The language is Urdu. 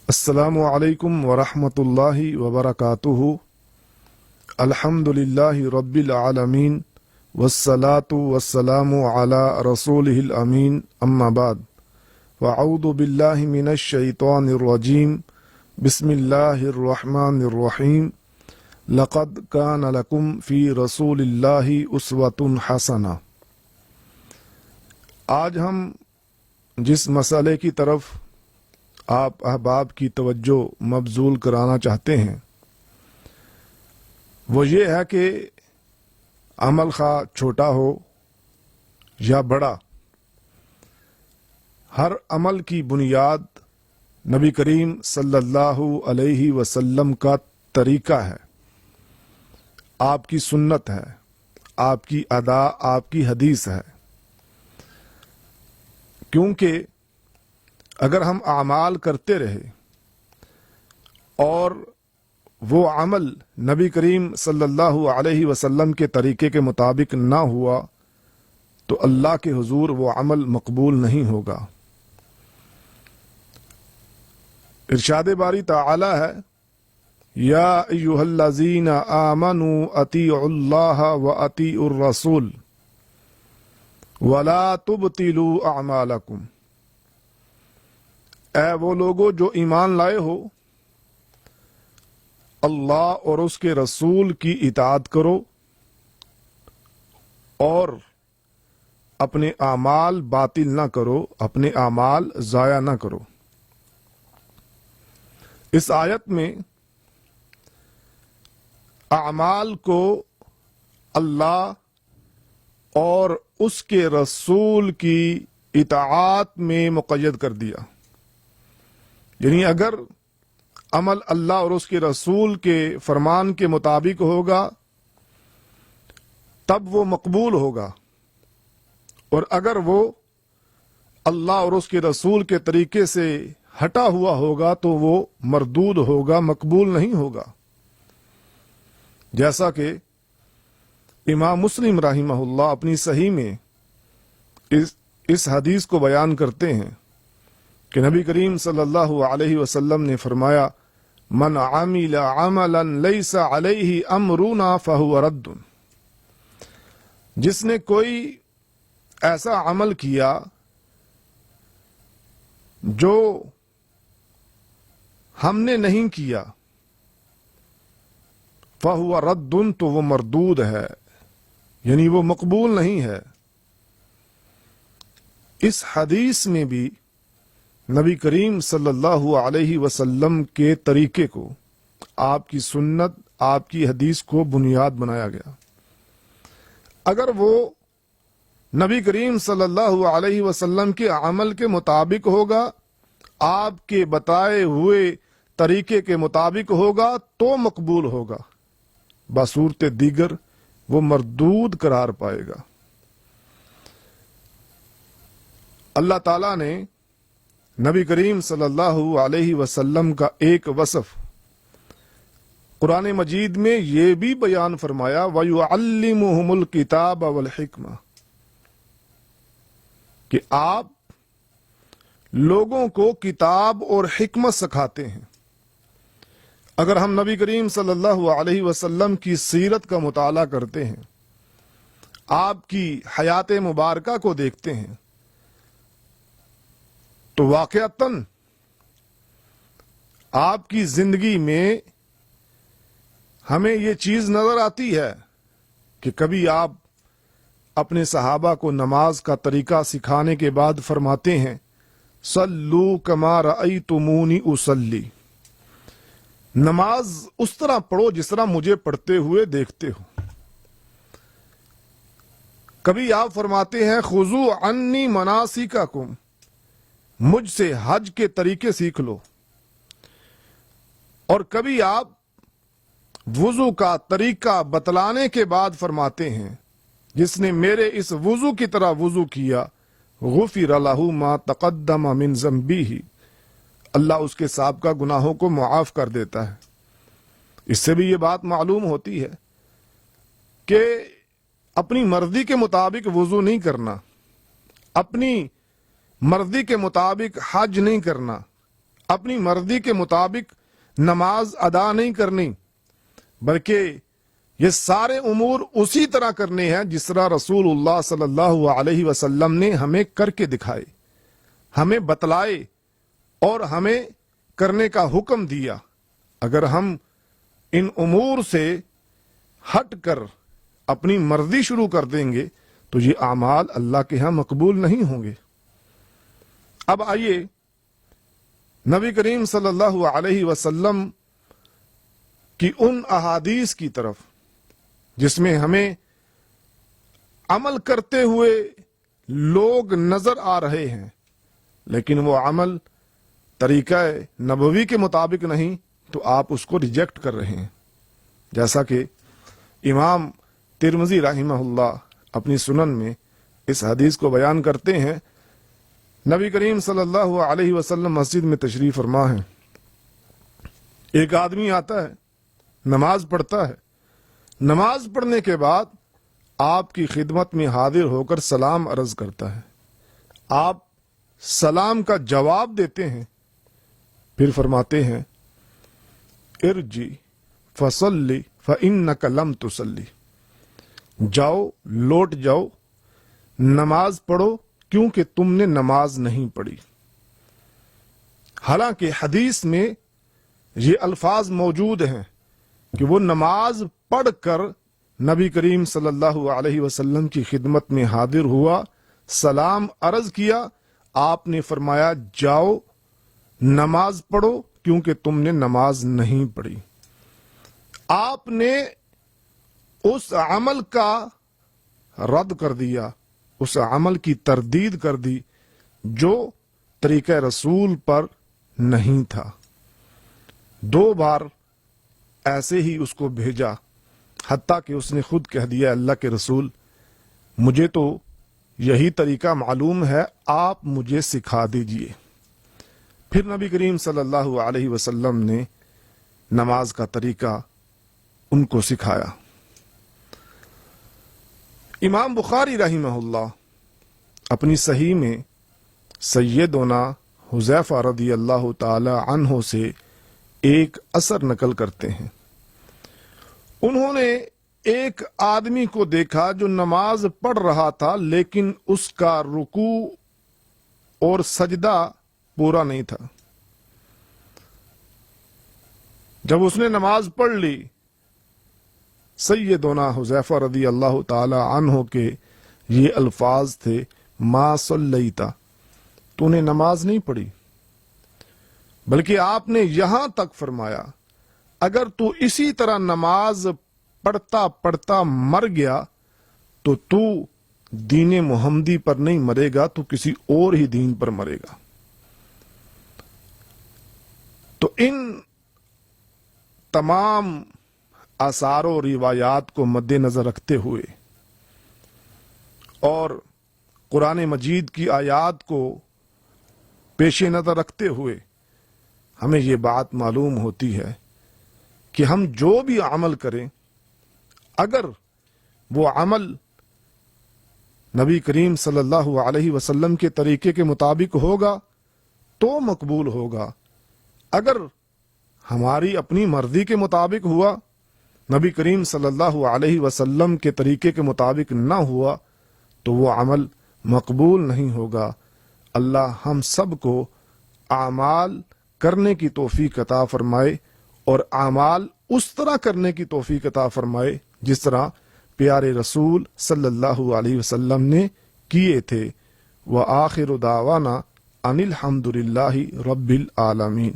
السلام علیکم ورحمۃ اللہ وبرکاتہ۔ الحمدللہ رب العالمین والصلاة والسلام علی رسولہ الامین، اما بعد فاعوذ باللہ من الشیطان الرجیم، بسم اللہ الرحمن الرحیم۔ لقد کان لکم فی رسول اللہ اسوۃ حسنہ۔ آج ہم جس مسئلے کی طرف آپ احباب کی توجہ مبذول کرانا چاہتے ہیں وہ یہ ہے کہ عمل خواہ چھوٹا ہو یا بڑا، ہر عمل کی بنیاد نبی کریم صلی اللہ علیہ وسلم کا طریقہ ہے، آپ کی سنت ہے، آپ کی ادا، آپ کی حدیث ہے۔ کیونکہ اگر ہم اعمال کرتے رہے اور وہ عمل نبی کریم صلی اللہ علیہ وسلم کے طریقے کے مطابق نہ ہوا تو اللہ کے حضور وہ عمل مقبول نہیں ہوگا۔ ارشاد باری تعالی ہے، یا ایھا الذین آمنوا اطیعوا اللہ واطیعوا الرسول ولا تبطلوا اعمالکم۔ اے وہ لوگو جو ایمان لائے ہو، اللہ اور اس کے رسول کی اطاعت کرو اور اپنے اعمال باطل نہ کرو، اپنے اعمال ضائع نہ کرو۔ اس آیت میں اعمال کو اللہ اور اس کے رسول کی اطاعت میں مقید کر دیا، یعنی اگر عمل اللہ اور اس کے رسول کے فرمان کے مطابق ہوگا تب وہ مقبول ہوگا، اور اگر وہ اللہ اور اس کے رسول کے طریقے سے ہٹا ہوا ہوگا تو وہ مردود ہوگا، مقبول نہیں ہوگا۔ جیسا کہ امام مسلم رحمہ اللہ اپنی صحیح میں اس حدیث کو بیان کرتے ہیں کہ نبی کریم صلی اللہ علیہ وسلم نے فرمایا، من عمل عملا لیس علیہ امرنا فہو رد۔ جس نے کوئی ایسا عمل کیا جو ہم نے نہیں کیا، فہو رد، تو وہ مردود ہے، یعنی وہ مقبول نہیں ہے۔ اس حدیث میں بھی نبی کریم صلی اللہ علیہ وسلم کے طریقے کو، آپ کی سنت، آپ کی حدیث کو بنیاد بنایا گیا۔ اگر وہ نبی کریم صلی اللہ علیہ وسلم کے عمل کے مطابق ہوگا، آپ کے بتائے ہوئے طریقے کے مطابق ہوگا تو مقبول ہوگا، بصورت دیگر وہ مردود قرار پائے گا۔ اللہ تعالیٰ نے نبی کریم صلی اللہ علیہ وسلم کا ایک وصف قرآن مجید میں یہ بھی بیان فرمایا، وَيُعَلِّمُهُمُ الْكِتَابَ وَالْحِكْمَةَ، کہ آپ لوگوں کو کتاب اور حکمت سکھاتے ہیں۔ اگر ہم نبی کریم صلی اللہ علیہ وسلم کی سیرت کا مطالعہ کرتے ہیں، آپ کی حیات مبارکہ کو دیکھتے ہیں، تو واقعتاً آپ کی زندگی میں ہمیں یہ چیز نظر آتی ہے کہ کبھی آپ اپنے صحابہ کو نماز کا طریقہ سکھانے کے بعد فرماتے ہیں، صلو کما رأیتمونی اصلی، نماز اس طرح پڑھو جس طرح مجھے پڑھتے ہوئے دیکھتے ہو۔ کبھی آپ فرماتے ہیں، خذوا عنی مناسککم، مجھ سے حج کے طریقے سیکھ لو۔ اور کبھی آپ وضو کا طریقہ بتلانے کے بعد فرماتے ہیں، جس نے میرے اس وضو کی طرح وضو کیا، غفر لہ ما تقدم من ذنبہ، اللہ اس کے سابقہ گناہوں کو معاف کر دیتا ہے۔ اس سے بھی یہ بات معلوم ہوتی ہے کہ اپنی مرضی کے مطابق وضو نہیں کرنا، اپنی مرضی کے مطابق حج نہیں کرنا، اپنی مرضی کے مطابق نماز ادا نہیں کرنی، بلکہ یہ سارے امور اسی طرح کرنے ہیں جس طرح رسول اللہ صلی اللہ علیہ وسلم نے ہمیں کر کے دکھائے، ہمیں بتلائے اور ہمیں کرنے کا حکم دیا۔ اگر ہم ان امور سے ہٹ کر اپنی مرضی شروع کر دیں گے تو یہ اعمال اللہ کے ہاں مقبول نہیں ہوں گے۔ اب آئیے نبی کریم صلی اللہ علیہ وسلم کی ان احادیث کی طرف جس میں ہمیں عمل کرتے ہوئے لوگ نظر آ رہے ہیں، لیکن وہ عمل طریقہ نبوی کے مطابق نہیں تو آپ اس کو ریجیکٹ کر رہے ہیں۔ جیسا کہ امام ترمذی رحمہ اللہ اپنی سنن میں اس حدیث کو بیان کرتے ہیں، نبی کریم صلی اللہ علیہ وسلم مسجد میں تشریف فرما ہے، ایک آدمی آتا ہے، نماز پڑھتا ہے، نماز پڑھنے کے بعد آپ کی خدمت میں حاضر ہو کر سلام عرض کرتا ہے، آپ سلام کا جواب دیتے ہیں، پھر فرماتے ہیں ارجی فصلی فإنک لم تصلی، جاؤ لوٹ جاؤ نماز پڑھو کیونکہ تم نے نماز نہیں پڑھی۔ حالانکہ حدیث میں یہ الفاظ موجود ہیں کہ وہ نماز پڑھ کر نبی کریم صلی اللہ علیہ وسلم کی خدمت میں حاضر ہوا، سلام عرض کیا، آپ نے فرمایا جاؤ نماز پڑھو کیونکہ تم نے نماز نہیں پڑھی۔ آپ نے اس عمل کا رد کر دیا، اس عمل کی تردید کر دی جو طریقہ رسول پر نہیں تھا۔ 2 بار ایسے ہی اس کو بھیجا، حتیٰ کہ اس نے خود کہہ دیا اللہ کے رسول مجھے تو یہی طریقہ معلوم ہے، آپ مجھے سکھا دیجئے۔ پھر نبی کریم صلی اللہ علیہ وسلم نے نماز کا طریقہ ان کو سکھایا۔ امام بخاری رحمہ اللہ اپنی صحیح میں سیدنا حذیفہ رضی اللہ تعالی عنہ سے ایک اثر نقل کرتے ہیں۔ انہوں نے ایک آدمی کو دیکھا جو نماز پڑھ رہا تھا لیکن اس کا رکوع اور سجدہ پورا نہیں تھا۔ جب اس نے نماز پڑھ لی، سیدنا حذیفہ رضی اللہ تعالی عنہ کے یہ الفاظ تھے ما صلیتا، تو نے نماز نہیں پڑھی، بلکہ آپ نے یہاں تک فرمایا اگر تو اسی طرح نماز پڑھتا پڑھتا مر گیا تو دین محمدی پر نہیں مرے گا، تو کسی اور ہی دین پر مرے گا۔ تو ان تمام آثار و روایات کو مد نظر رکھتے ہوئے اور قرآن مجید کی آیات کو پیش نظر رکھتے ہوئے ہمیں یہ بات معلوم ہوتی ہے کہ ہم جو بھی عمل کریں، اگر وہ عمل نبی کریم صلی اللہ علیہ وسلم کے طریقے کے مطابق ہوگا تو مقبول ہوگا، اگر ہماری اپنی مرضی کے مطابق ہوا، نبی کریم صلی اللہ علیہ وسلم کے طریقے کے مطابق نہ ہوا تو وہ عمل مقبول نہیں ہوگا۔ اللہ ہم سب کو اعمال کرنے کی توفیق عطا فرمائے اور اعمال اس طرح کرنے کی توفیق عطا فرمائے جس طرح پیارے رسول صلی اللہ علیہ وسلم نے کیے تھے۔ وآخر دعوانا ان الحمد للہ رب العالمین۔